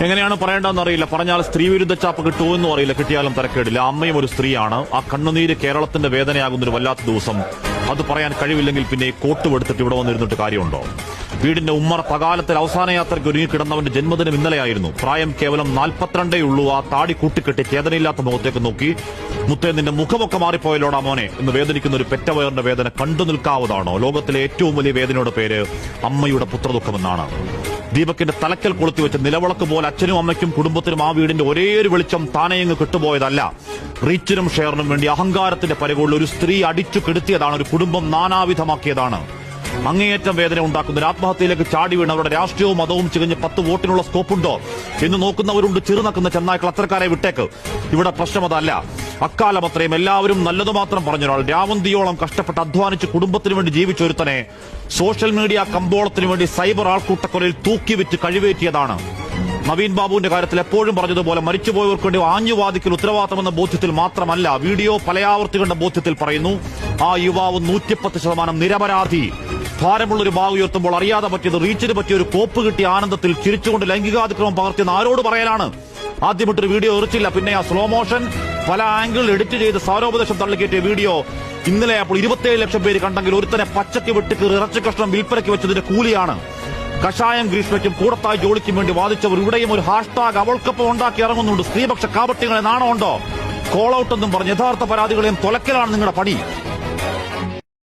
എങ്ങനെയാണ് പറയേണ്ടതെന്ന് അറിയില്ല. പറഞ്ഞാൽ സ്ത്രീവിരുദ്ധ ചാപ്പ് കിട്ടുമെന്നും അറിയില്ല. കിട്ടിയാലും തരക്കേടില്ല. അമ്മയും ഒരു സ്ത്രീയാണ്. ആ കണ്ണുനീര് കേരളത്തിന്റെ വേദനയാകുന്നൊരു വല്ലാത്ത ദിവസം. അത് പറയാൻ കഴിവില്ലെങ്കിൽ പിന്നെ കോട്ടുമെടുത്തിട്ട് ഇവിടെ വന്നിരുന്നിട്ട് കാര്യമുണ്ടോ? വീടിന്റെ ഉമ്മറ പകാലത്തിൽ അവസാന യാത്രയ്ക്ക് ഒരുങ്ങിക്കിടന്നവന്റെ ജന്മദിനം ഇന്നലെയായിരുന്നു. പ്രായം കേവലം 42 ഉള്ളൂ. ആ താടി കൂട്ടിക്കെട്ടി ചേതനയില്ലാത്ത മുഖത്തേക്ക് നോക്കി, മുത്തേ നിന്റെ മുഖമൊക്കെ മാറിപ്പോയല്ലോടാ മോനെ എന്ന് വേദനിക്കുന്ന ഒരു പെറ്റവയറിന്റെ വേദന കണ്ടു നിൽക്കാവതാണോ? ലോകത്തിലെ ഏറ്റവും വലിയ വേദനയുടെ പേര് അമ്മയുടെ പുത്രദുഃഖമെന്നാണ്. ദീപകിന്റെ തലക്കൽ കൊളുത്തിവെച്ച നിലവിളക്ക് പോലെ അച്ഛനും അമ്മയ്ക്കും കുടുംബത്തിനും ആ വീടിന്റെ ഒരേയൊരു വെളിച്ചം താനെയങ്ങ് കിട്ടുപോയതല്ല. റീച്ചിനും ഷെയറിനും വേണ്ടി അഹങ്കാരത്തിന്റെ പരികൊള്ളിൽ ഒരു സ്ത്രീ അടിച്ചു കെടുത്തിയതാണ്. ഒരു കുടുംബം നാനാവിധമാക്കിയതാണ്. അങ്ങേയറ്റം വേദന ഉണ്ടാക്കുന്ന ഒരു ആത്മഹത്യയിലേക്ക് ചാടി വീണ് അവരുടെ രാഷ്ട്രീയവും മതവും ചികഞ്ഞ് 10 വോട്ടിനുള്ള സ്കോപ്പുണ്ടോ എന്ന് നോക്കുന്നവരുണ്ട്. ചെറുനക്കുന്ന ചെന്നായ്ക്കൾ അത്തരക്കാരെ വിട്ടേക്ക്. ഇവിടെ പ്രശ്നം അതല്ല. അക്കാലം അത്രയും എല്ലാവരും നല്ലതു മാത്രം പറഞ്ഞൊരാൾ, രാവന്തിയോളം കഷ്ടപ്പെട്ട് അധ്വാനിച്ച് കുടുംബത്തിന് വേണ്ടി ജീവിച്ചൊരുത്തനെ സോഷ്യൽ മീഡിയ കമ്പോളത്തിന് വേണ്ടി സൈബർ ആൾക്കൂട്ടക്കൊലയിൽ തൂക്കിവിറ്റ് കഴിവേറ്റിയതാണ്. നവീൻ ബാബുവിന്റെ കാര്യത്തിൽ എപ്പോഴും പറഞ്ഞതുപോലെ മരിച്ചുപോയവർക്ക് വേണ്ടി ആഞ്ഞുവാദിക്കൽ ഉത്തരവാദിത്തമെന്ന ബോധ്യത്തിൽ മാത്രമല്ല, വീഡിയോ പലയാവർത്തി കണ്ട ബോധ്യത്തിൽ പറയുന്നു. ആ യുവാവ് 110% നിരപരാധി. ഭാരമുള്ളൊരു ബാഗ് ഉയർത്തുമ്പോൾ അറിയാതെ പറ്റിയത്, റീച്ചിന് പറ്റിയ ഒരു കോപ്പ് കിട്ടിയ ആനന്ദത്തിൽ ചിരിച്ചുകൊണ്ട് ലൈംഗികാതിക്രമം പകർത്തിയെന്ന് ആരോട് പറയാനാണ്? ആദ്യമിട്ടൊരു വീഡിയോ എറിച്ചില്ല. പിന്നെ ആ സ്ലോ മോഷൻ പല ആംഗിളിൽ എഡിറ്റ് ചെയ്ത് സാരോപദേശം തള്ളിക്കയറ്റിയ വീഡിയോ ഇന്നലെ അപ്പോൾ 27 ലക്ഷം പേര് കണ്ടെങ്കിൽ ഒരുത്തനെ പച്ചയ്ക്ക് വെട്ടിക്കീറി ഇറച്ചി കഷ്ണം വിൽപ്പനയ്ക്ക് വെച്ചതിന്റെ കൂലിയാണ്. കഷായം ഗ്രീഷ്മയ്ക്കും കൂടത്തായി ജോലിക്കും വേണ്ടി വാദിച്ചവർ ഇവിടെയും ഒരു ഹാഷ്ടാഗ് അവൾക്കൊപ്പം ഉണ്ടാക്കി ഇറങ്ങുന്നുണ്ട്. സ്ത്രീപക്ഷ കാപട്യങ്ങളെ നാണമുണ്ടോ? കോൾ ഔട്ട് എന്നും പറഞ്ഞ് യഥാർത്ഥ പരാതികളെയും തൊലക്കലാണ് നിങ്ങളുടെ പണി.